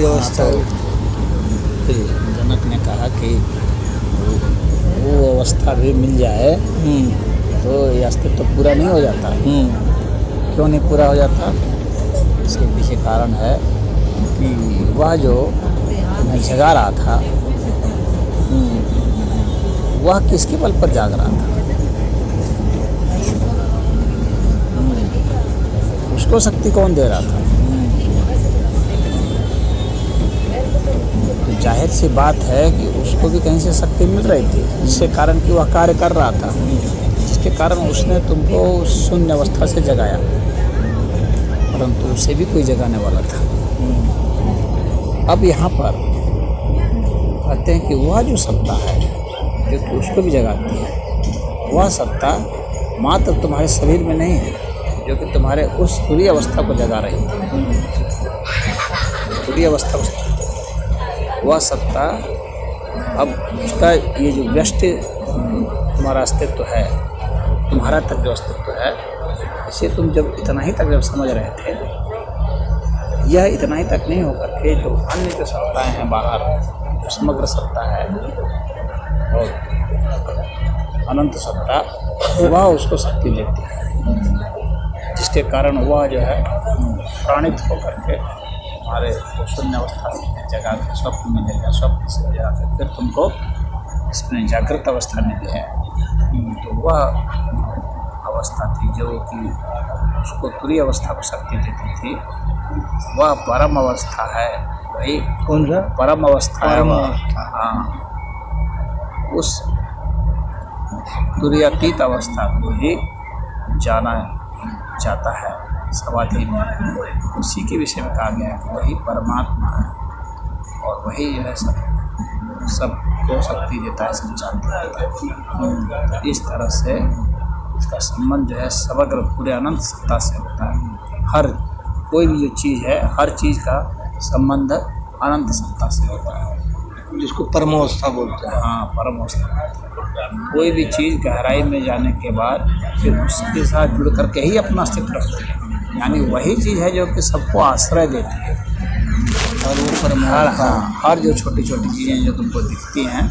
तुरीय अवस्था। तो जनक ने कहा कि वो अवस्था भी मिल जाए तो ये अस्तित्व तो पूरा नहीं हो जाता। क्यों नहीं पूरा हो जाता? इसके पीछे कारण है कि वह जो मैं जगा रहा था वह किसके बल पर जाग रहा था? उसको शक्ति कौन दे रहा था? तो जाहिर सी बात है कि उसको भी कहीं से शक्ति मिल रही थी, जिसके कारण कि वह कार्य कर रहा था, जिसके कारण उसने तुमको शून्य अवस्था से जगाया, परंतु उसे भी कोई जगाने वाला था। अब यहाँ पर कहते हैं कि वह जो सत्ता है जो कि उसको भी जगाती है, वह सत्ता मात्र तुम्हारे शरीर में नहीं है, जो कि तुम्हारे उस तुरीय अवस्था को जगा रही है। तुरीय अवस्था को वह सत्ता, अब उसका ये जो व्यष्टि तुम्हारा अस्तित्व है, तुम्हारा तक जो अस्तित्व है, इसे तुम जब इतना ही तक जब समझ रहे थे, यह इतना ही तक नहीं होकर के जो अन्य जो सत्ताएँ हैं बाहर, जो समग्र सत्ता है और अनंत सत्ता, वह उसको शक्ति देती है, जिसके कारण वह जो है प्राणित होकर के हमारे शून्य अवस्था से जगा के स्वप्न में ले गया, स्वप्न से जगा के फिर तुमको इसमें जागृत अवस्था में ले है। तो वह अवस्था थी जो कि उसको तुरीय अवस्था को शक्ति देती थी, वह परम अवस्था है। वही कौन सा? परम अवस्था है वह। हाँ, उस तुरीयातीत अवस्था को ही जाना जाता है समाधि में। उसी के विषय में कहा गया है कि वही परमात्मा है और वही जो है सबको शक्ति देता है, सब जानता है। इस तरह से इसका संबंध जो है समग्र पूरे अनंत सत्ता से होता है। हर कोई भी जो चीज़ है, हर चीज़ का संबंध अनंत सत्ता से होता है, जिसको परमावस्था बोलते हैं। हाँ, परमावस्था। कोई भी चीज़ गहराई में जाने के बाद फिर उसके साथ जुड़ करके ही अपना अस्तित्व रखती है, यानी वही चीज़ है जो कि सबको आश्रय देती है। और वो परमावस्था, हर जो छोटी छोटी चीज़ें जो तुमको दिखती हैं,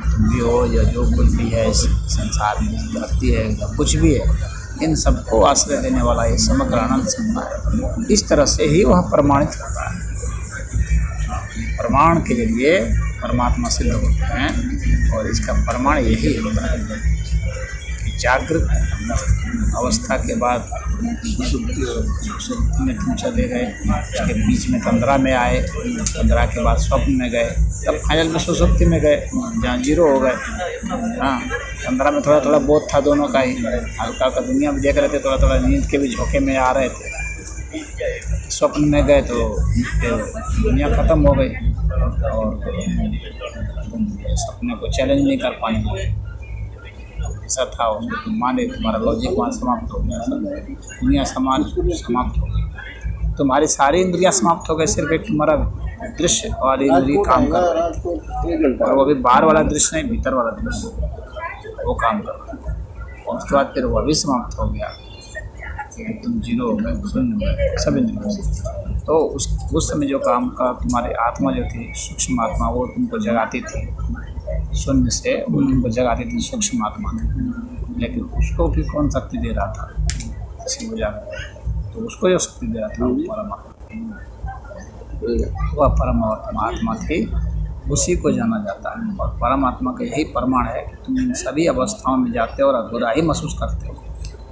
तुम भी हो या जो कुछ भी है इस संसार में धरती है या कुछ भी है, इन सबको आश्रय देने वाला ये समग्र अनंत सत्ता है। इस तरह से ही वह प्रमाणित होता है। प्रमाण के जरिए परमात्मा सिद्ध होते हैं और इसका प्रमाण यही होता है कि जागृत अवस्था के बाद सुषुप्ति में तुम चले गए, उसके बीच में तंद्रा में आए, तंद्रा के बाद स्वप्न में गए, तब फाइनल में सुषुप्ति में गए जहाँ जीरो हो गए। हाँ, तंद्रा में थोड़ा थोड़ा बोध था दोनों का ही, हल्का हल्का दुनिया में देख रहे थे, थोड़ा थोड़ा नींद के भी झोंके में आ रहे थे। स्वप्न में गए तो फिर दुनिया ख़त्म हो गई और सपने को चैलेंज नहीं कर पाएंगे, ऐसा था। उसको तुम माने, तुम्हारा लॉजिक वहाँ समाप्त हो गया, दुनिया समाप्त हो गई, तुम्हारी सारी इंद्रियाँ समाप्त हो गई, सिर्फ एक तुम्हारा दृश्य और इंद्रिय काम कर रहा है, और वो भी बाहर वाला दृश्य नहीं, भीतर वाला दृश्य वो काम कर रहा है। और उसके बाद फिर वह भी समाप्त हो गया, तुम जीरो हो गए, शून्य हो गए सब इंद्रियों से। तो उस समय जो काम का तुम्हारी आत्मा जो थी, सूक्ष्म आत्मा, वो तुमको जगाती थी शून्य से, वो तुमको जगाती थी सूक्ष्म आत्मा, लेकिन उसको भी कौन शक्ति दे रहा था? इसी वजह तो उसको जो शक्ति दे रहा था वो परमात्मा, वह परमात्मा आत्मा थी, उसी को जाना जाता है। और परमात्मा का यही प्रमाण है कि तुम इन सभी अवस्थाओं में जाते हो और अधूरा ही महसूस करते हो।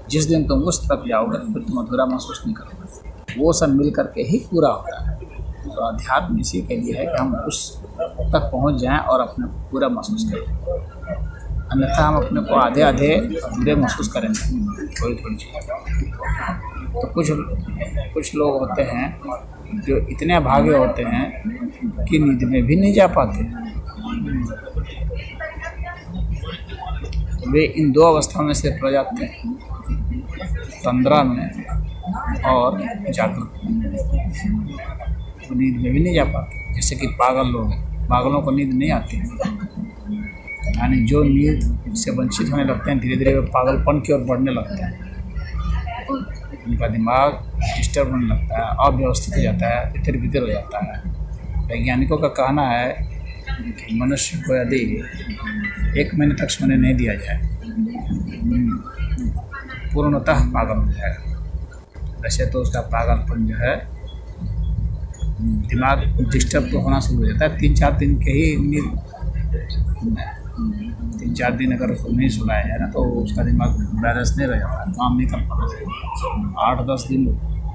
जिस दिन तुम उस तरफ जाओगे फिर तुम अधूरा महसूस नहीं करोगे, वो सब मिल करके ही पूरा होता है। तो अध्यात्म इसी के लिए है कि हम उस तक पहुंच जाएं और अपने पूरा महसूस करें, अन्यथा हम अपने को आधे आधे अधूरे महसूस करेंगे थोड़ी थोड़ी चीज़। तो कुछ लोग होते हैं जो इतने भागे होते हैं कि नींद में भी नहीं जा पाते। वे इन दो अवस्थाओं में से रह जाते हैं, तंद्रा में और जागृत में। तो नींद में भी नहीं जा पाते, जैसे कि पागल लोग हैं, पागलों को नींद नहीं आती, यानी जो नींद से वंचित होने लगते हैं धीरे धीरे वे पागलपन की ओर बढ़ने लगते हैं, उनका दिमाग डिस्टर्ब होने लगता है, अव्यवस्थित हो जाता है, इधर बिधर हो जाता है। वैज्ञानिकों का कहना है कि मनुष्य को यदि 1 महीने तक सोने नहीं दिया जाए पूर्णतः पागल हो जाएगा। वैसे तो उसका पागलपन जो है दिमाग डिस्टर्ब तो होना शुरू हो जाता है 3-4 दिन के ही नींद 3-4 दिन अगर उसको नहीं सुलाया जाए ना तो उसका दिमाग बैलेंस नहीं रह जाता, काम नहीं कर पाता। 8-10 दिन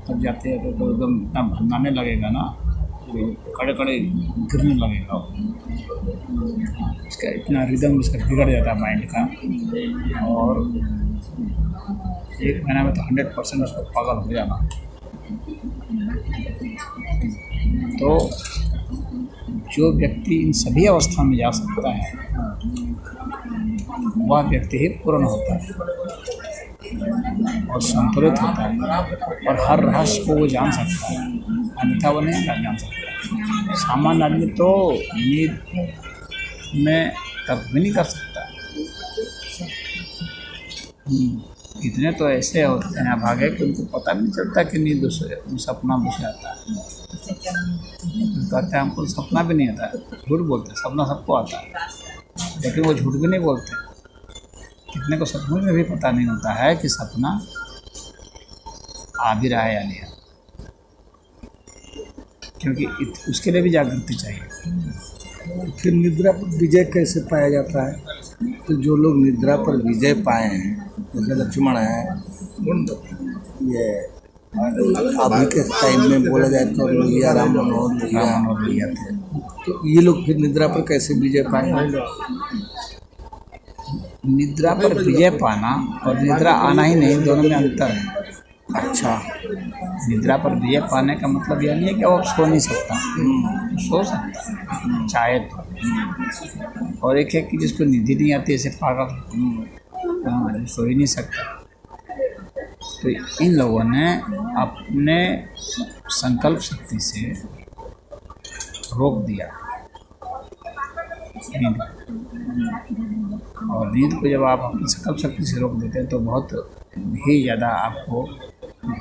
तक जाते हैं तो एकदम इतना भंगाने लगेगा ना, खड़े खड़े गिरने लगेगा। इसका इतना रिदम इसका बिगड़ जाता है माइंड का, और 1 महीना में तो 100% उसको पागल हो जाना। तो जो व्यक्ति इन सभी अवस्था में जा सकता है वह व्यक्ति ही पूर्ण होता है और संतुलित होता है और हर रहस्य को वो जान सकता है, अन्यथा वो नहीं जान सकता। सामान्य आदमी तो नींद में तर्क भी नहीं कर सकता। इतने तो ऐसे होते हैं भागे कि उनको पता भी नहीं चलता कि नींद सपना मुझे आता है। कहते हैं हमको सपना भी नहीं आता, झूठ बोलते हैं, सपना सबको आता है, लेकिन वो झूठ भी नहीं बोलते। कितने को सपनों में भी पता नहीं होता है कि सपना आ भी रहा है या नहीं, क्योंकि उसके लिए भी जागृति चाहिए। फिर निद्रा पर विजय कैसे पाया जाता है? तो जो लोग निद्रा पर विजय पाए हैं, जैसे लक्ष्मण है, ये अभी के टाइम में बोला जाए तो लोहिया राम मनोहर लोहिया थे, तो ये लोग फिर निद्रा पर कैसे विजय पाए? निद्रा पर विजय पाना और निद्रा आना ही नहीं, दोनों में अंतर है। अच्छा, निद्रा पर विजय पाने का मतलब यह नहीं है कि वो सो नहीं सकता, सो सकता है चाहे तो। और एक है कि जिसको नींद नहीं आती, ऐसे पागल सो ही नहीं सकता। तो इन लोगों ने अपने संकल्प शक्ति से रोक दिया नींद, और नींद को जब आप अपनी संकल्प शक्ति से रोक देते हैं तो बहुत ही ज़्यादा आपको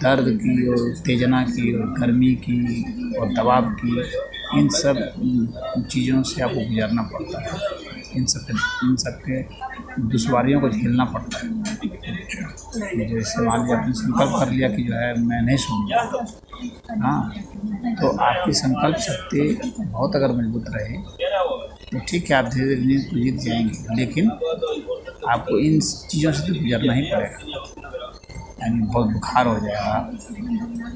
दर्द की और उत्तेजना की और गर्मी की और दबाव की, इन सब चीज़ों से आपको गुजरना पड़ता है। इन सब के दुश्वारियों को झेलना पड़ता है। जैसे मान लीजिए आपने संकल्प कर लिया कि जो है मैं नहीं सोऊंगा, हाँ, तो आपकी संकल्प शक्ति बहुत अगर मजबूत रहे तो ठीक है, आप धीरे धीरे नींद को जीत जाएंगे, लेकिन आपको इन चीज़ों से तो गुजरना ही पड़ेगा। यानी बहुत बुखार हो जाएगा,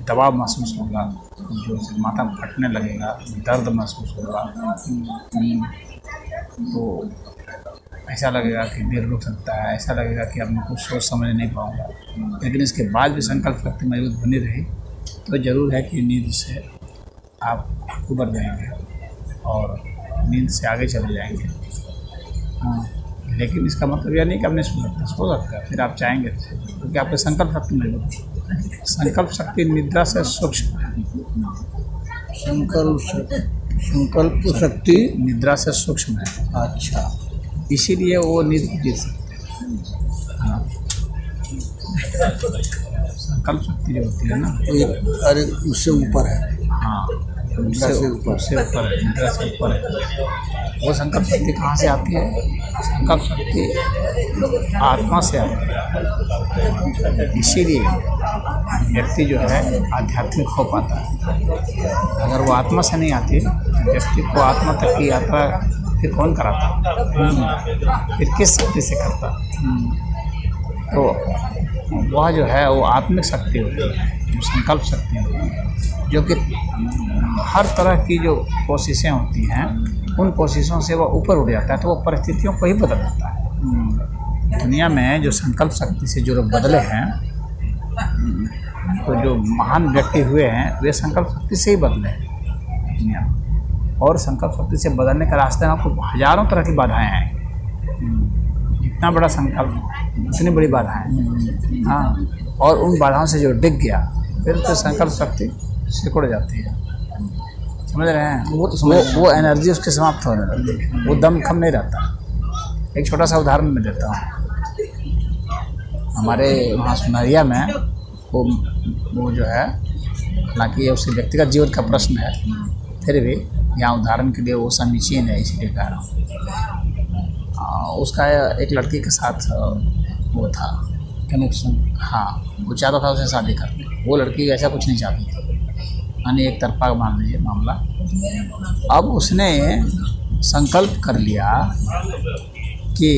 दबाव महसूस होगा, जो माथा फटने लगेगा, दर्द महसूस होगा, तो ऐसा लगेगा कि देर रुक सकता है, ऐसा लगेगा कि अब मैं कुछ सोच समझ नहीं पाऊँगा। लेकिन इसके बाद भी संकल्प शक्ति मजबूत बनी रही तो ज़रूर है कि नींद से आप उबर जाएंगे और नींद से आगे चले जाएंगे। हाँ, लेकिन इसका मतलब यह नहीं कि आप नहीं सो सकते, फिर आप चाहेंगे क्योंकि आपके संकल्प शक्ति मजबूत। संकल्प शक्ति निद्रा से सूक्ष्म है, संकल्प शक्ति निद्रा से सूक्ष्म है। अच्छा, इसीलिए वो नींद को जीत सकते हैं। हाँ, संकल्प शक्ति जो होती है ना, अरे उससे ऊपर है। हाँ, निद्रा से ऊपर है, निद्रा से ऊपर है। वो संकल्प शक्ति कहाँ से आती है? संकल्प शक्ति आत्मा से आती है। इसीलिए व्यक्ति जो है आध्यात्मिक हो पाता है। अगर वो आत्मा से नहीं आती, व्यक्ति को आत्मा तक की यात्रा फिर कौन कराता? फिर किस शक्ति से करता? तो वह जो है वो आत्मिक शक्ति होती है, जो संकल्प शक्ति होती है, जो कि हर तरह की जो कोशिशें होती हैं उन कोशिशों से वह ऊपर उठ जाता है, तो वो परिस्थितियों को ही बदल देता है। दुनिया में जो संकल्प शक्ति से जो लोग बदले हैं, तो जो महान व्यक्ति हुए हैं वे संकल्प शक्ति से ही बदले हैं दुनिया में। और संकल्प शक्ति से बदलने का रास्ते में आपको हज़ारों तरह की बाधाएं आएंगी। जितना बड़ा संकल्प उतनी बड़ी बाधाएं। हाँ, और उन बाधाओं से जो डिग गया फिर तो संकल्प शक्ति सिकुड़ जाती है। समझ रहे हैं? वो एनर्जी उसके समाप्त होने लगती है, वो दम खम नहीं रहता। एक छोटा सा उदाहरण मैं देता हूँ। हमारे वहाँ सुनरिया में वो जो है, हालांकि ये उसके व्यक्तिगत जीवन का प्रश्न है, फिर भी यहाँ उदाहरण के लिए वो समीचीन है, इसलिए कह रहा हूँ। उसका एक लड़की के साथ वो था कनेक्शन। हाँ, वो चाहता था उसे शादी करने, वो लड़की ऐसा कुछ नहीं चाहती थी, यानी एक तरफा मान लीजिए मामला। अब उसने संकल्प कर लिया कि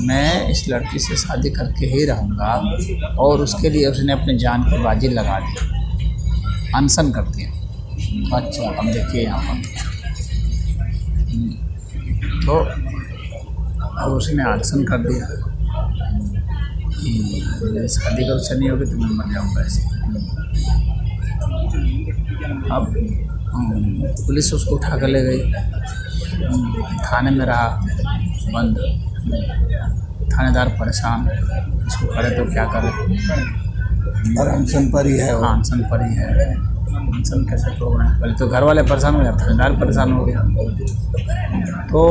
मैं इस लड़की से शादी करके ही रहूँगा, और उसके लिए उसने अपनी जान की बाजी लगा दी, अनशन कर दिया। अच्छा, अब देखिए यहाँ पर तो अब उसने अनशन कर दिया कि मेरी शादी कर उससे नहीं होगी तो मैं मर जाऊँगा ऐसे। अब पुलिस उसको उठा कर ले गई, थाने में रहा बंद। थानेदार परेशान, इसको करे तो क्या करे, और अनशन पर ही है वो। हाँ अनशन पर ही है। अनशन कैसे तोड़ना, पहले तो घर वाले परेशान हो गए, थानेदार परेशान हो गया। तो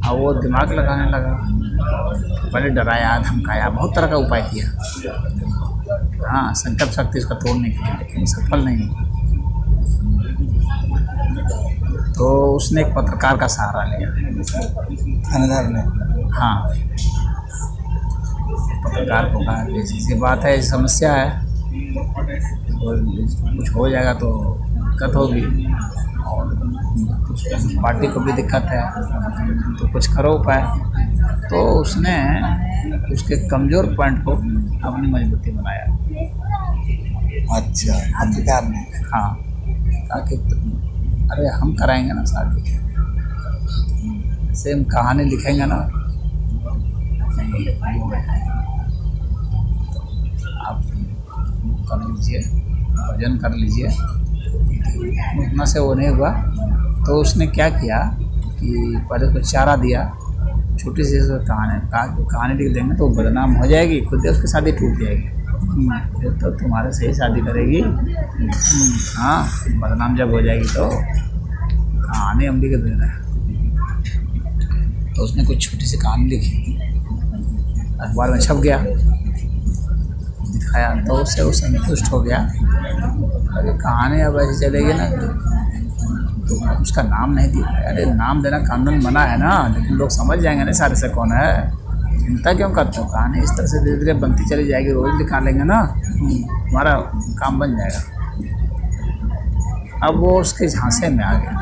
अब वो दिमाग लगाने लगा, पहले डराया धमकाया, बहुत तरह का उपाय किया, हाँ संकल्प शक्ति उसका तोड़ने के लिए, लेकिन सफल नहीं। तो उसने एक पत्रकार का सहारा लिया, थानेदार ने। हाँ, पत्रकार को कहा कि ऐसी बात है, समस्या है, कुछ हो जाएगा तो दिक्कत होगी, और कुछ पार्टी को भी दिक्कत है, तो कुछ करो उपाय। तो उसने उसके कमज़ोर पॉइंट को अपनी मजबूती बनाया। अच्छा, पत्रकार ने। हाँ, कहा कि अरे हम कराएंगे ना शादी, सेम कहानी लिखेंगे ना, आप कर लीजिए, भजन कर लीजिए। उतना से वो नहीं हुआ, तो उसने क्या किया कि पहले तो चारा दिया, छोटी सी कहानी लिख देंगे तो बदनाम हो जाएगी, खुद ही उसकी शादी टूट जाएगी, फिर तो तुम्हारे से ही शादी करेगी। हाँ, बदनाम जब हो जाएगी तो कहानी हम लिख दे रहे हैं। तो उसने कुछ छोटी सी कहानी लिखी, अखबार में छप गया, दिखाया, तो उससे वो संतुष्ट हो गया। अरे कहानी अब ऐसी चलेगी ना, तो उसका नाम नहीं दिया। अरे नाम देना कानून मना है ना, लेकिन लोग समझ जाएंगे ना सारे से कौन है, चिंता क्यों करते हो, कहानी इस तरह से धीरे धीरे बनती चली जाएगी, रोज़ दिखा लेंगे ना, हमारा काम बन जाएगा। अब वो उसके झांसे में आ गया,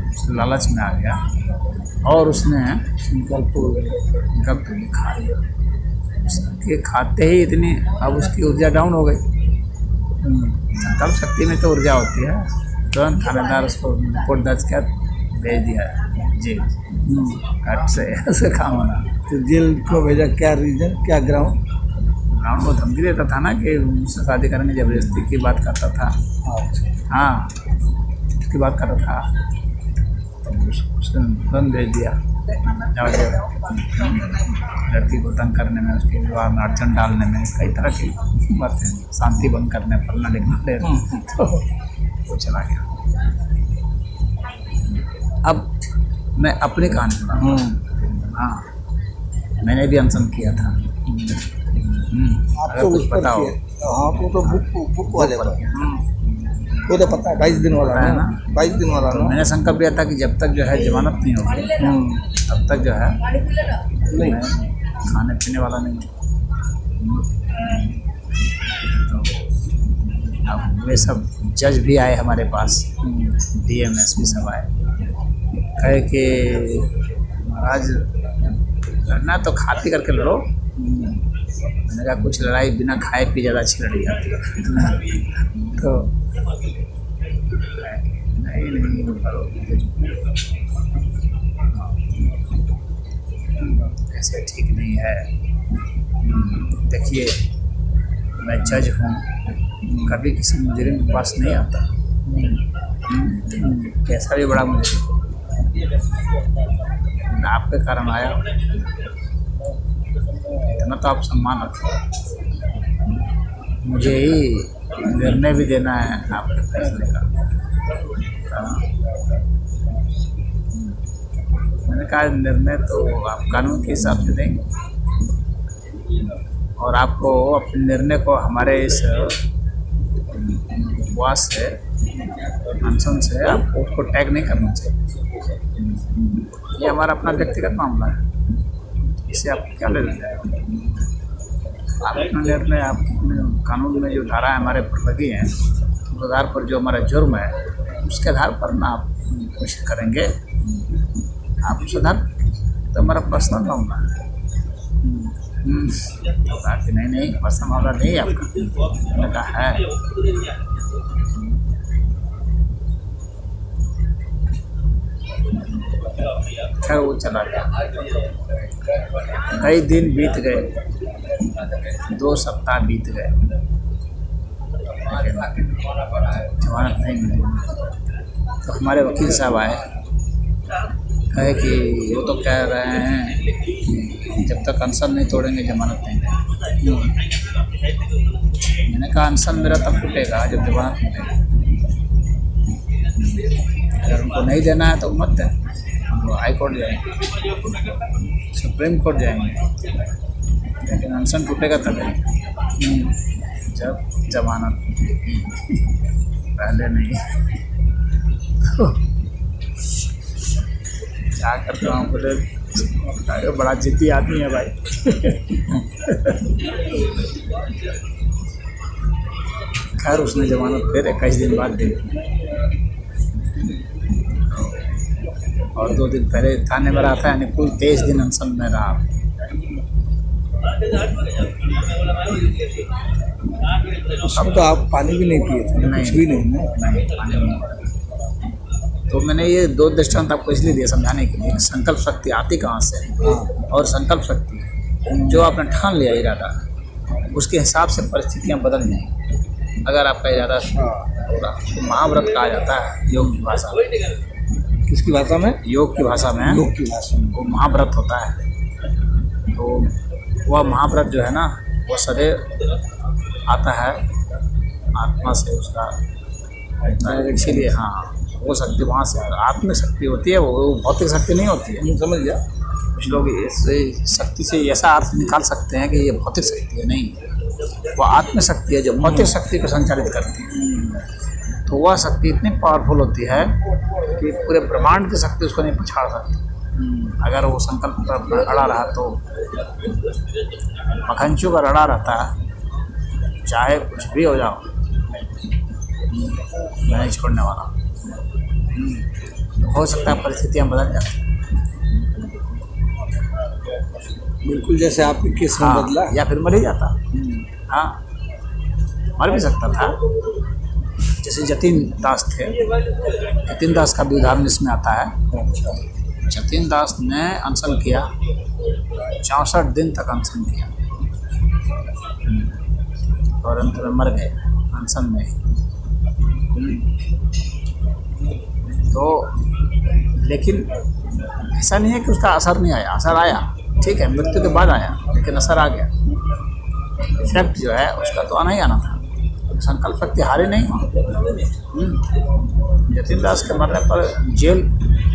उसके लालच में आ गया, और उसने संकल्प खा लिया। उसके खाते ही इतनी, अब उसकी ऊर्जा डाउन हो गई। संकल्प शक्ति में तो ऊर्जा होती है। तुरंत थानेदार उसको रिपोर्ट दर्ज किया, भेज दिया जेल। कट से ऐसे काम होना। तो जेल को भेजा, क्या रीज़न, क्या ग्राउंड? ग्राउंड को धमकी देता था ना कि मुझसे शादी करने की जबरदस्ती की बात करता था। हाँ, उसकी बात करता था, तो उसने तुरंत भेज दिया। लड़की को तंग करने में, उसके विवाह में अड़चन डालने में, कई तरह की बातें, शांति भंग करने, पढ़ना लिखना ले, तो वो चला गया। अब मैं अपनी कहानी सुना। हाँ, मैंने भी अनशन किया था। आपको कुछ पता हो? हाँ, तो बुक वाले वो तो पता है, 22 दिन वाला है ना, 22 दिन वाला तो ना। मैंने संकल्प लिया था कि जब तक जो है जमानत नहीं होगी, तब तक जो है नहीं, खाने पीने वाला नहीं। तो अब वे सब जज भी आए हमारे पास, DMS भी सब आए, कहे कि महाराज लड़ना तो खा पी करके लड़ो। मैंने कहा कुछ लड़ाई बिना खाए पी ज़्यादा अच्छी लड़ी जाती है। तो नहीं करो, ऐसे ठीक नहीं है। देखिए, मैं जज हूँ, कभी किसी मुजरिम के पास नहीं आता, कैसा भी बड़ा मुजरिम, आपके कारण आया, इतना तो आप सम्मान रखो। मुझे ही निर्णय भी देना है आपके फैसले का। मैंने कहा निर्णय तो आप कानून के हिसाब से देंगे, और आपको अपने निर्णय को हमारे इस उपवास से अनशन से आपको उसको टैग नहीं करना चाहिए। ये हमारा अपना व्यक्तिगत मामला है, इसे आप क्या ले लेंगे? आप अपना निर्णय, आप कानून में जो धारा है हमारे प्रभावी हैं, उस आधार पर जो हमारा जुर्म है उसके आधार पर ना आप कोशिश करेंगे, आप उस आधार तो हमारा पर्सनल मामला है। बाकी नहीं पर्सनल मामला नहीं है आपका, मैंने कहा है। खैर वो चला गया, कई दिन बीत गए, 2 सप्ताह बीत गए, जमानत नहीं मिली। तो हमारे वकील साहब आए, कहे कि वो तो कह रहे हैं कि जब तक अनशन नहीं तोड़ेंगे जमानत नहीं देंगे। मैंने कहा अनशन मेरा तब टूटेगा जब जमानत मिलेगी। अगर उनको नहीं देना है तो मत दें, हम हाई कोर्ट जाएंगे, सुप्रीम कोर्ट जाएंगे, लेकिन अनशन टूटेगा तब जब जमानत, पहले नहीं। क्या करते हो? बोले अरे बड़ा जिद्दी आदमी है भाई। खैर उसने जमानत फिर 21 दिन बाद दी, और 2 दिन पहले थाने में रहा था, यानी कुल 23 दिन अनशन में रहा। उसमें तो आप पानी भी नहीं पिए थे? नहीं, कुछ भी नहीं नहीं पानी नहीं। तो मैंने ये 2 दृष्टांत आपको इसलिए दिया समझाने के लिए, संकल्प शक्ति आती कहाँ से है, और संकल्प शक्ति जो आपने ठान लिया इरादा, उसके हिसाब से परिस्थितियाँ बदल जाएंगी। अगर आपका इरादा होगा तो महाव्रत कहा जाता है योग की भाषा में। किसकी भाषा में? योग की भाषा में। योग की भाषा में वो महाव्रत होता है। तो वह महाव्रत जो है ना, वो सदैव आता है आत्मा से, उसका इसीलिए हाँ वो शक्ति वहाँ से आत्मिक शक्ति होती है, वो भौतिक शक्ति नहीं होती है। समझ गया? कुछ लोग इस शक्ति से ऐसा अर्थ निकाल सकते हैं कि ये भौतिक शक्ति है, नहीं, वो आत्मिक शक्ति है जो भौतिक शक्ति को संचालित करती है। तो वह शक्ति इतनी पावरफुल होती है कि पूरे ब्रह्मांड की शक्ति उसको नहीं पछाड़ सकती। अगर वो संकल्प पर अड़ा रहा तो मखनचू का अड़ा रहता है, चाहे कुछ भी हो जाओ मैं नहीं छोड़ने वाला। हो सकता है परिस्थितियाँ बदल जाती, बिल्कुल जैसे आपके केस में बदला, या फिर मर ही जाता। हाँ, मर भी सकता था। जैसे जतिन दास थे, जतिन दास का भी उदाहरण इसमें आता है। जतिन दास ने अनशन किया, 64 दिन तक अनशन किया, और अंत में मर गए अनशन में। तो लेकिन ऐसा नहीं है कि उसका असर नहीं आया, असर आया, ठीक है, मृत्यु के बाद आया, लेकिन असर आ गया। इफेक्ट जो है उसका तो आना ही आना था। संकल्प शक्ति हारे नहीं। जतिन दास के मरने पर जेल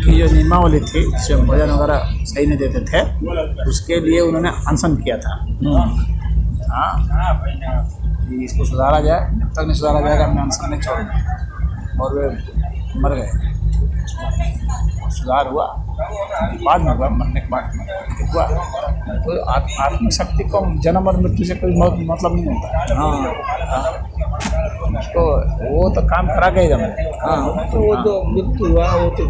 की जो नियमावली थी, जिसमें भोजन वगैरह सही नहीं देते थे, उसके लिए उन्होंने अनशन किया था। हाँ, इसको सुधारा जाए, जब तक नहीं सुधारा जाएगा मैं अनशन नहीं छोड़ूंगा। और वे मर गए, सुधार हुआ बाद में, हुआ मरने के बाद हुआ। तो आत्मिक शक्ति को जन्म और मृत्यु से कोई मतलब नहीं होता। हाँ, उसको वो तो काम करा के ही जमा। हाँ, तो वो तो मृत्यु हुआ, वो तो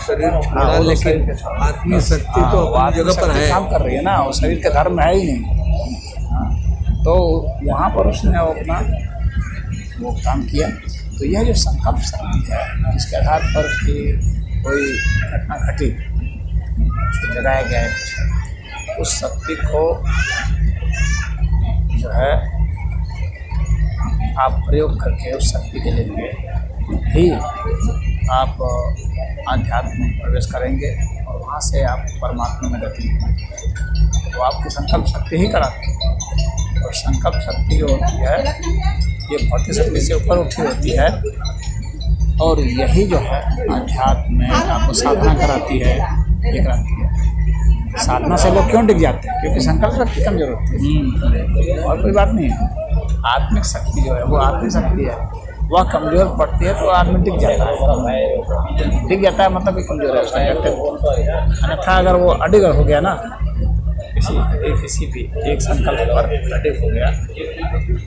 शरीर छोड़ा, लेकिन आत्मिक शक्ति तो अपनी जगह पर है, काम कर रही है ना, वो शरीर के धर्म है ही नहीं। तो वहाँ पर उसने अपना वो काम किया। तो यह जो संकल्प शक्ति है, इसके आधार पर कि कोई घटना घटी, उसको जगाया गया है, उस शक्ति को जो है आप प्रयोग करके उस शक्ति के लिए ही आप आध्यात्म में प्रवेश करेंगे, और वहाँ से आप परमात्मा में रखेंगे। तो आपकी संकल्प शक्ति ही कराती है। और संकल्प शक्ति जो होती है, ये भौतिक शक्ति से ऊपर उठी होती है, और यही जो है अध्यात्म में आपको साधना कराती है, ये कराती है। साधना से लोग क्यों डिग जाते हैं? क्योंकि संकल्प शक्ति कमजोर होती है, और कोई बात नहीं है। आत्मिक शक्ति जो है वो आत्मिक शक्ति है, वह कमज़ोर पड़ती है तो आदमी डिग जाता है। डिग जाता है मतलब कि कमज़ोर है उसका। अन्यथा अगर वो अडिग हो गया ना किसी भी एक संकल्प पर अडिग हो गया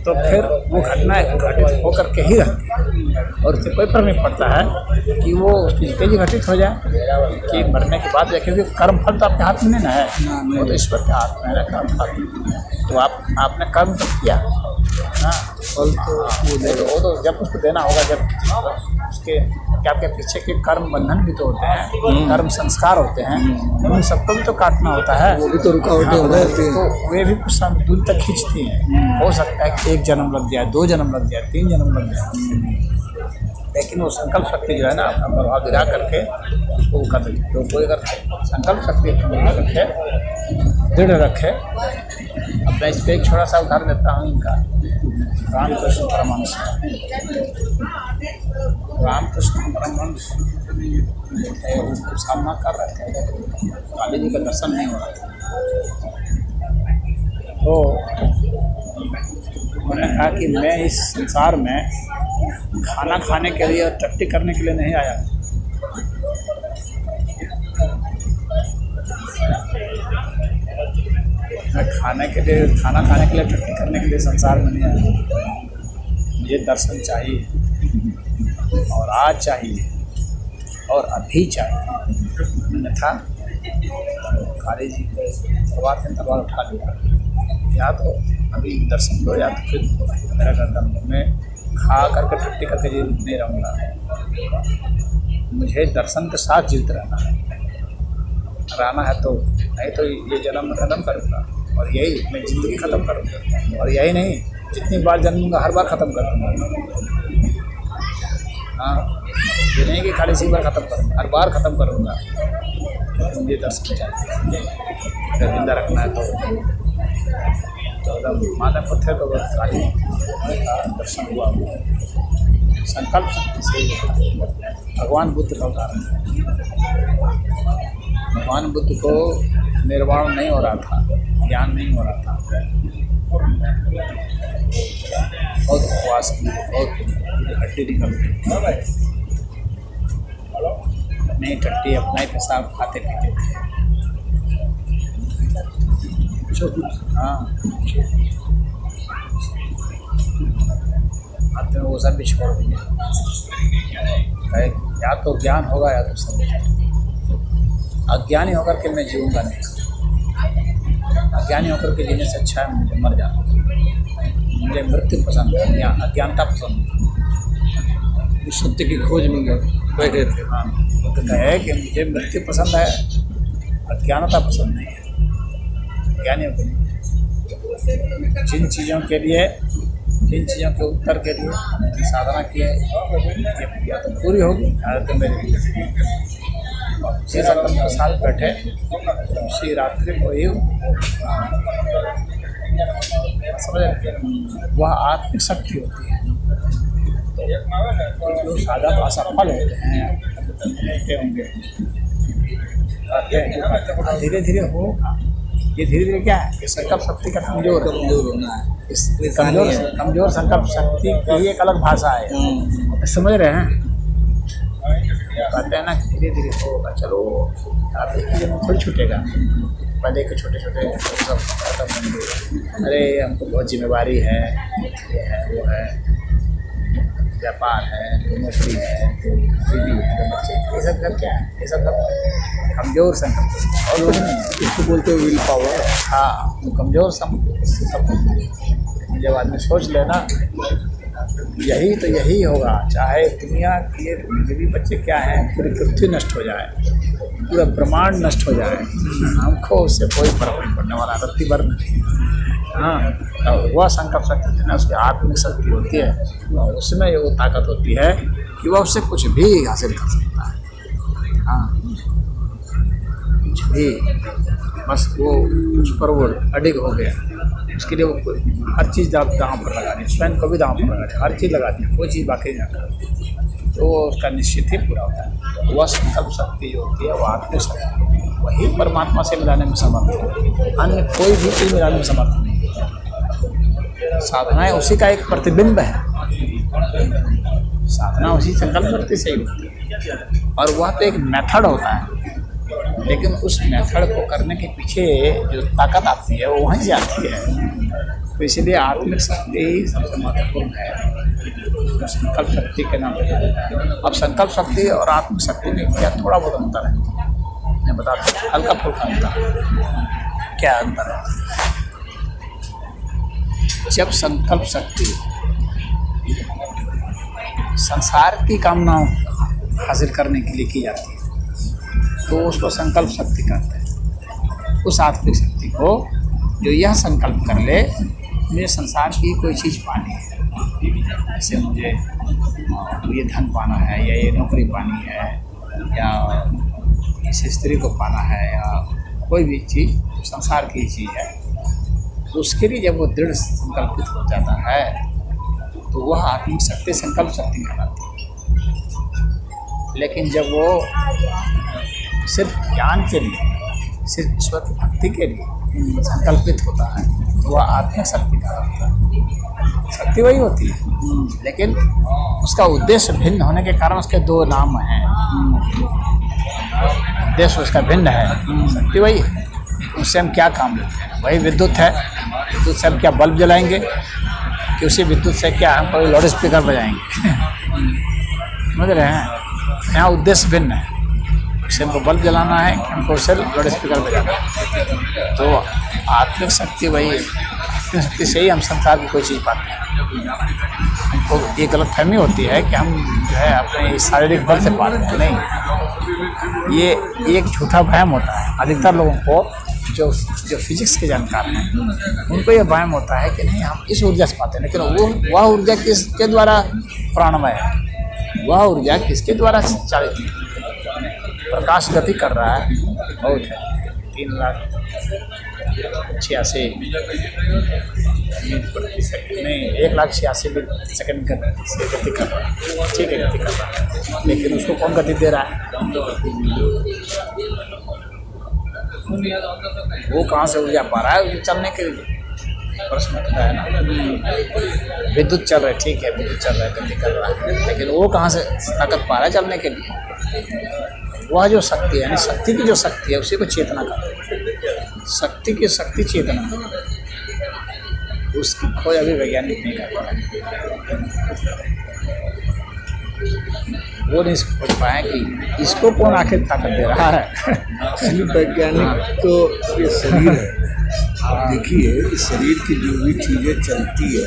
तो फिर वो घटना घटित होकर के ही रहती है और उससे कोई फर्क नहीं पड़ता है कि वो उसकी जिंदगी घटित हो जाए कि मरने के बाद, क्योंकि कर्म फल तो आपके हाथ में नहीं ना है, वो तो ईश्वर के हाथ में है कर्म फल। तो आपने कर्म तो किया हाँ, फल तो वो तो जब उसको देना होगा, जब उसके क्या आपके पीछे के कर्म बंधन भी तो होते हैं, कर्म संस्कार होते हैं, उन सबको भी तो काटना होता है। वो भी तो रुकावटें हो जाती हैं, तो वे भी कुछ दूर तक खींचती हैं। हो सकता है कि 1 जन्म लग जाए, 2 जन्म लग जाए, 3 जन्म लग जाए, लेकिन वो संकल्प शक्ति जो है ना अपना प्रभाव गिरा करके उसको कर देती है। तो कोई अगर संकल्प शक्ति रखे, दृढ़ रखे। अब मैं इस पर एक छोटा सा उदाहरण देता हूँ इनका। रामकृष्ण परमहंस उसको सामना कर रहे थे, काली जी का दर्शन नहीं हो रहा था, तो उन्होंने कहा कि मैं इस संसार में खाना खाने के लिए और टट्टी करने के लिए नहीं आया। मैं खाना खाने के लिए टट्टी करने के लिए संसार में नहीं आया। मुझे दर्शन चाहिए और आज चाहिए और अभी चाहिए। अन्यथा काली जी को तलवार उठा लिया, या तो अभी दर्शन दो या तो फिर मेरा गर्दन में खा करके टट्टी करके जी नहीं रहूँगा। मुझे दर्शन के साथ जीवित रहना है, तो नहीं तो ये जन्म में ख़त्म करूँगा और यही मैं ज़िंदगी ख़त्म करूँगा, और यही नहीं जितनी बार जन्मूँगा हर बार ख़त्म कर दूँगा। हाँ, ये नहीं कि खाली सी बार ख़त्म करूँगा, हर बार ख़त्म करूँगा। मुझे दर्शन चाहिए, अगर जिंदा रखना है तो माता पुत्र को काली दर्शन हुआ। संकल्प शक्ति से भगवान बुद्ध का उदाहरण। भगवान बुद्ध को निर्वाण नहीं हो रहा था, ज्ञान नहीं हो रहा था, बहुत उपवास की, बहुत हड्डी निकलती, नहीं टट्टी अपना ही पेशाब खाते पीते थे। हाँ, अंत में वो सब भी छोड़ दिए। या तो ज्ञान होगा या तो सब। अज्ञानी होकर के मैं जीऊँगा नहीं। अज्ञानी होकर के जीने से अच्छा है मुझे मर जाना। मुझे मृत्यु पसंद है, अज्ञानता पसंद है। सत्य की खोज में बैठे थे। हाँ, वो तो कहे कि मुझे मृत्यु पसंद है, अज्ञानता पसंद नहीं है। ज्ञानियों को नहीं। जिन चीज़ों के उत्तर के लिए साधना किए या तो पूरी होगी या तो मेरी उसी संकल्प के साथ बैठे उसी रात्रि को ही समझ वह आत्मिक शक्ति होती है। जो साधक असफल होते हैं होंगे, धीरे धीरे होगा। ये धीरे धीरे क्या है, ये संकल्प शक्ति का कमजोर होना है। कमजोर संकल्प शक्ति की ही एक अलग भाषा है। समझ रहे हैं? कहते हैं ना कि धीरे धीरे होगा। चलो आप देखिए थोड़ी छूटेगा। पहले के छोटे छोटे सब खत्म होंगे। अरे हमको बहुत जिम्मेवारी है, ये है वो है, व्यापार है, नौकरी है, बीवी है, बच्चे, ये सब घर क्या है? ये सब कमजोर संकल्प और कुछ नहीं है। इसको बोलते हैं विल पावर। हाँ, तो कमजोर जब आदमी सोच लेना यही तो यही होगा, चाहे दुनिया के बीवी बच्चे क्या हैं, पूरी पृथ्वी नष्ट हो जाए, पूरा ब्रह्मांड नष्ट हो जाए, हमको उससे कोई फर्क नहीं पड़ने वाला, रत्ती भर नहीं। हाँ, तो वह संकल्प शक्ति ना उसकी आत्मिक शक्ति होती है, और उसमें वो ताकत होती है कि वह उससे कुछ भी हासिल कर सकता है। हाँ, कुछ भी, बस वो उस पर वो अडिग हो गया, उसके लिए वो हर चीज़ दांव पर लगा दी, स्वयं को भी दांव पर लगा दी, हर चीज़ लगा दी, कोई चीज़ बाकी नहीं रखा, तो उसका निश्चित ही पूरा होता है। वह संकल्प शक्ति जो होती है वो आत्मिक शक्ति, वही परमात्मा से मिलाने में समर्थ है, अन्य कोई भी चीज़ मिलाने में समर्थ नहीं है। साधनाएँ उसी का एक प्रतिबिंब है। साधना उसी संकल्प शक्ति से ही होती है, और वह तो एक मेथड होता है, लेकिन उस मेथड को करने के पीछे जो ताकत आती है वो वहीं से आती है। तो इसलिए आत्मिक शक्ति ही सबसे महत्वपूर्ण है, तो संकल्प शक्ति के नाम पे। अब संकल्प शक्ति और आत्मिक शक्ति में क्या थोड़ा बहुत अंतर है, मैं बताता हूँ, हल्का फुल्का अंतर। क्या अंतर है? जब संकल्प शक्ति संसार की कामनाओं हासिल करने के लिए की जाती है तो उसको संकल्प शक्ति कहते हैं। उस आत्मिक शक्ति को जो यह संकल्प कर ले मुझे संसार की कोई चीज़ पानी है, जैसे मुझे ये धन पाना है या ये नौकरी पानी है या इस स्त्री को पाना है या कोई भी चीज़ संसार की चीज़ है, तो उसके लिए जब वो दृढ़ संकल्पित हो जाता है तो वह आत्मिक शक्ति संकल्प शक्ति कहलाती है। लेकिन जब वो सिर्फ ज्ञान के लिए, सिर्फ ईश्वर की भक्ति के लिए संकल्पित होता है तो वह आत्मिक शक्ति कहलाता है। शक्ति वही होती है, लेकिन उसका उद्देश्य भिन्न होने के कारण उसके दो नाम हैं। उद्देश्य उसका भिन्न है, शक्ति वही है। उससे हम क्या काम लेते हैं? वही विद्युत है, विद्युत से हम क्या बल्ब जलाएंगे कि उसी विद्युत से क्या हम कोई लाउड स्पीकर बजाएंगे? समझ रहे हैं? यहाँ उद्देश्य भिन्न है, उससे हमको बल्ब जलाना है कि हमको उससे लाउड स्पीकर बजाना है। तो आत्मिक शक्ति वही है, आत्मिक शक्ति से ही हम संसार की कोई चीज़ पाते हैं। हमको ये गलतफहमी होती है कि हम जो है अपने शारीरिक बल से पाते हैं, नहीं, ये एक झूठा वहम होता है। अधिकतर लोगों को जो फिजिक्स के जानकार हैं उनको ये वहम होता है कि नहीं हम इस ऊर्जा से पाते हैं, लेकिन वह ऊर्जा किसके द्वारा प्राणमय है, वह ऊर्जा किसके द्वारा चालित है? प्रकाश गति कर रहा है, बहुत है, 3,86,000 प्रति सेकंड नहीं 1,86,000 सेकंड से गति कर रहा है, ठीक है, गति कर रहा है, लेकिन उसको कौन गति दे रहा है? वो कहाँ से ऊर्जा पा रहा है उसको चलने के लिए? प्रश्न उठता है ना। विद्युत चल रहा है, ठीक है, विद्युत चल रहा है, गति कर रहा है, लेकिन वो कहाँ से ताकत पा रहा है चलने के लिए? वह जो शक्ति है, यानी शक्ति की जो शक्ति है उसी को चेतना कहते हैं। शक्ति की शक्ति चेतना, उसकी खोज अभी वैज्ञानिक नहीं कर पाए। वो नहीं खोज पाए कि इसको कौन आखिर ताकत दे रहा है। असली वैज्ञानिक तो ये शरीर है। आप देखिए इस शरीर की जो भी चीज़ें चलती है,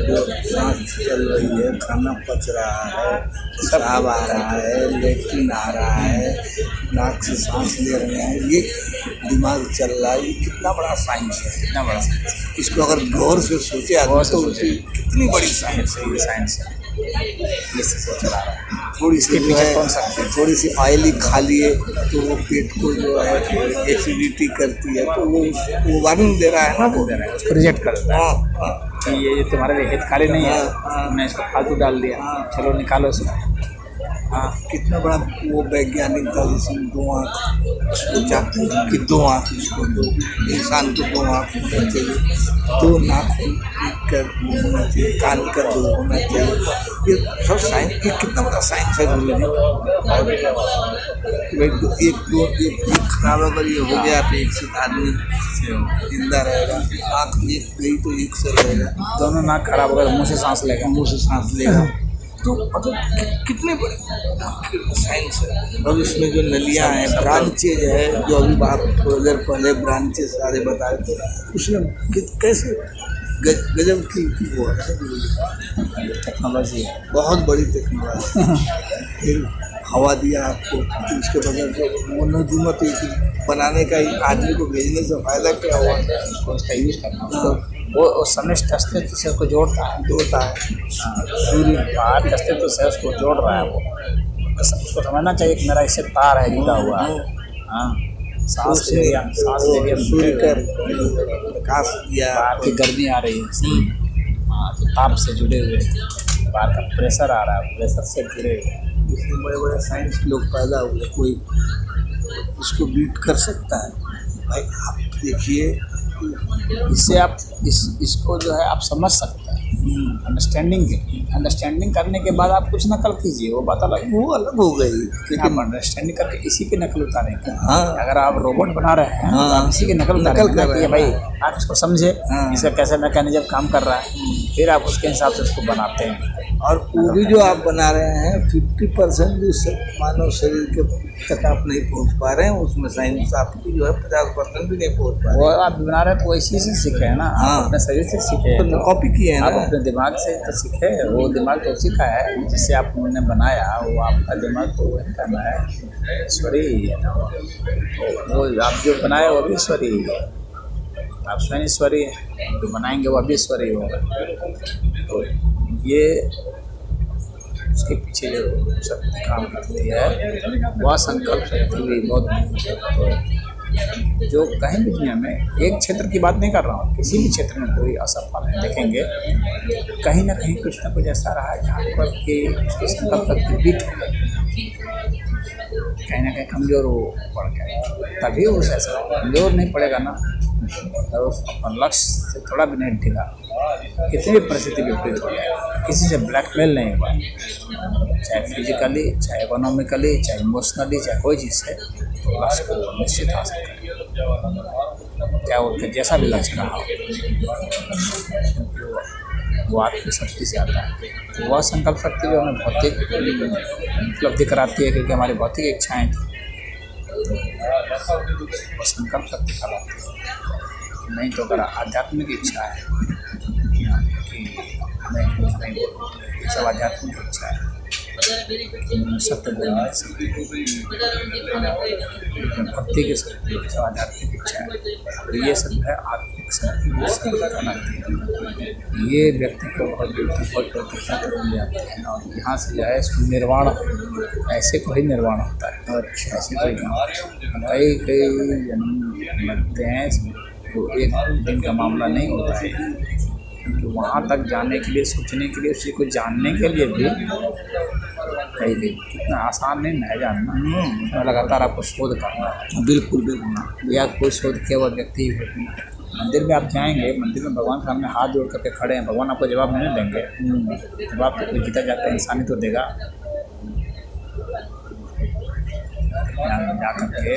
जो सांस चल रही है, खाना पच रहा है, पेशाब आ रहा है, लेट्रिन आ रहा है, नाक से सांस ले रहे हैं, ये दिमाग चल रहा है, ये कितना बड़ा साइंस है, कितना बड़ा साइंस। इसको अगर गौर से सोचे आदमी तो कितनी बड़ी साइंस है, ये साइंस है। थोड़ी सी जो है थोड़ी सी ऑयली खा लिए तो वो पेट को जो है एसिडिटी करती है, तो वो वार्निंग दे रहा है ना, वो दे रहा है, उसको रिजेक्ट कर रहा है कि ये तुम्हारे लिए हितकारी नहीं है, तुमने इसको फालतू डाल दिया, चलो निकालो इसको। हाँ, कितना बड़ा वो वैज्ञानिक था जिसने 2 आँख सोचा कि 2 आँख इसको दो, इंसान को 2 आँख होना चाहिए, 2 नाक कर होना चाहिए, कान का 2 होना चाहिए। ये सब साइंस, ये कितना बड़ा साइंस है एक खराब अगर ये हो गया तो एक से आदमी जिंदा रहेगा, आँख एक गई तो एक से रहेगा, दोनों नाक खराब होगा, मुँह से सांस लेगा, तो मतलब कितने बड़े साइंस है। और इसमें जो नलियाँ हैं, ब्रांचेज है, जो अभी बात थोड़ी देर पहले ब्रांचेज सारे बताए थे, उसमें कैसे गजब की वो है टेक्नोलॉजी, बहुत बड़ी टेक्नोलॉजी। फिर हवा दिया आपको, उसके बगैर जो वो नजूमत बनाने का आदमी को भेजने से फ़ायदा क्या हुआ? उसका यूज़ करना, वो समस्त अस्तित्व से उसको जोड़ता है। सूर्य बाहर के अस्तित्व से उसको जोड़ रहा है। वो उसको समझना चाहिए कि मेरा इससे तार है जुड़ा हुआ। हाँ, सांस ले लिया, सूर्य कर प्रकाश दिया, बाहर की गर्मी आ रही है, हाँ, तो ताप से जुड़े हुए, बाहर का प्रेशर आ रहा है, प्रेशर से जुड़े हुए। इसमें बड़े बड़े साइंस लोग पैदा हुए, कोई इसको बीट कर सकता है? भाई आप देखिए, इससे आप इसको जो है आप समझ सकते हैं। अंडरस्टैंडिंग करने के बाद आप कुछ नकल कीजिए, वो बात अलग है। वो अलग हो गई लेकिन लेकिन आप अंडरस्टैंडिंग करके इसी की नकल उतारेंगे। हाँ अगर आप रोबोट बना रहे हैं तो आप इसी की नकल नकल उतारेंगे कर ना रहे कि हैं। भाई आप इसको समझे, हाँ। इसका कैसे मैकेनिज्म काम कर रहा है, फिर आप उसके हिसाब से उसको बनाते हैं। और वो भी जो आप बना रहे हैं 50% भी मानव शरीर के तक आप नहीं पहुंच पा रहे हैं, उसमें साइंस आपकी जो है 50% भी नहीं पहुंच पा वो रहे आप बना रहे हैं तो इसी से सीखे है ना, आप हाँ। अपने शरीर से सीखे तो हैं, कॉपी किए हैं आप ना। अपने दिमाग से तो सीखे, वो दिमाग तो उसी का है जिससे आपने बनाया, वो आपका दिमाग तो वही करना है, ईश्वरी है ना। वो आप जो बनाए वो भी ईश्वरी है, आप स्वयं ईश्वरी है, जो बनाएंगे वो भी ईश्वरी होगा। तो ये उसके पीछे जो शक्ति काम करती है वह संकल्प शक्ति भी बहुत जो कहीं भी दुनिया में, एक क्षेत्र की बात नहीं कर रहा हूँ, किसी भी क्षेत्र में कोई असफल है देखेंगे कहीं ना कहीं कुछ ना कुछ ऐसा रहा है जहाँ पर कि उसकी संकल्प शक्ति बीट हो गई, कहीं ना कहीं कमज़ोर वो पड़ गया, तभी वो ऐसा कमज़ोर नहीं पड़ेगा ना तो अपन लक्ष्य से थोड़ा भी नहीं ढीला, कितनी भी परिस्थिति विपरीत हो जाए, किसी से ब्लैकमेल नहीं हुआ, चाहे फिजिकली, चाहे इकोनॉमिकली, चाहे इमोशनली, चाहे कोई चीज़ से, तो लक्ष्य को निश्चित हासिल करें, क्या वो जैसा भी लक्ष्य रहा हो, वो आत्मिक शक्ति से आता है। तो वह संकल्प शक्ति जो हमें भौतिक उपलब्धि कराती है, क्योंकि हमारी भौतिक इच्छाएँ थी, वो संकल्प शक्ति कहलाती है। नहीं तो अगर आध्यात्मिक इच्छा है कि नहीं सब आध्यात्मिक इच्छा है, सत्य बोलने की शक्ति, भक्ति की शक्ति, सब आध्यात्मिक इच्छा है, तो ये सब है आत्मिक शक्ति कहलाती है। ये व्यक्ति को बहुत मिल जाते हैं और यहाँ से जो है निर्वाण, ऐसे को ही निर्वाण होता है। अच्छा, ऐसे कोई कई जन्म लगते हैं, तो एक दिन का मामला नहीं होता है, क्योंकि वहाँ तक जाने के लिए, सोचने के लिए, उसी को जानने के लिए भी कई दिन कितना आसान नहीं है जानना, लगातार आपको शोध करना है। बिल्कुल बिल्कुल, या कोई शोध किया हुआ व्यक्ति मंदिर में आप जाएंगे, मंदिर में भगवान सामने हाथ जोड़ करके खड़े हैं, भगवान आपको जवाब नहीं देंगे, जवाब तो कोई जीता जाता इंसान ही तो देगा। जा करके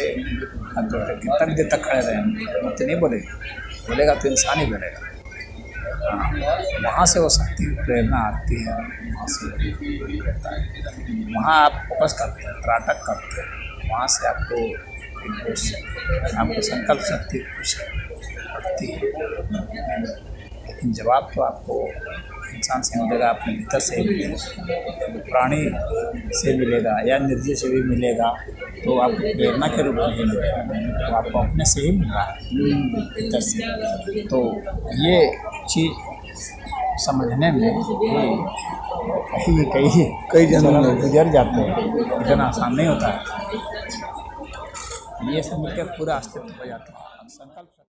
हाथ जोड़ कर कितना देर तक खड़े रहेंगे, मुझसे नहीं बोलेगा तो इंसान ही बोलेगा। हाँ, वहाँ से वो शक्ति प्रेरणा आती है, वहाँ से रहता है, वहाँ आप फोकस करते हैं, त्राटक करते हैं, वहाँ से आपको संकल्प शक्ति कुछ बढ़ती है। लेकिन जवाब तो आपको इंसान से मिलेगा, अपने भीतर से ही मिलेगा, प्राणी से मिलेगा या निर्जीव से भी मिलेगा, तो आपको प्रेरणा के रूप में ही मिलेगा, तो आपको अपने से ही मिल रहा है भीतर से। तो ये चीज़ समझने में कई जन्म गुजर जाते हैं, इतना आसान नहीं होता है। ये समझ कर पूरा अस्तित्व हो जाता है। संकल्प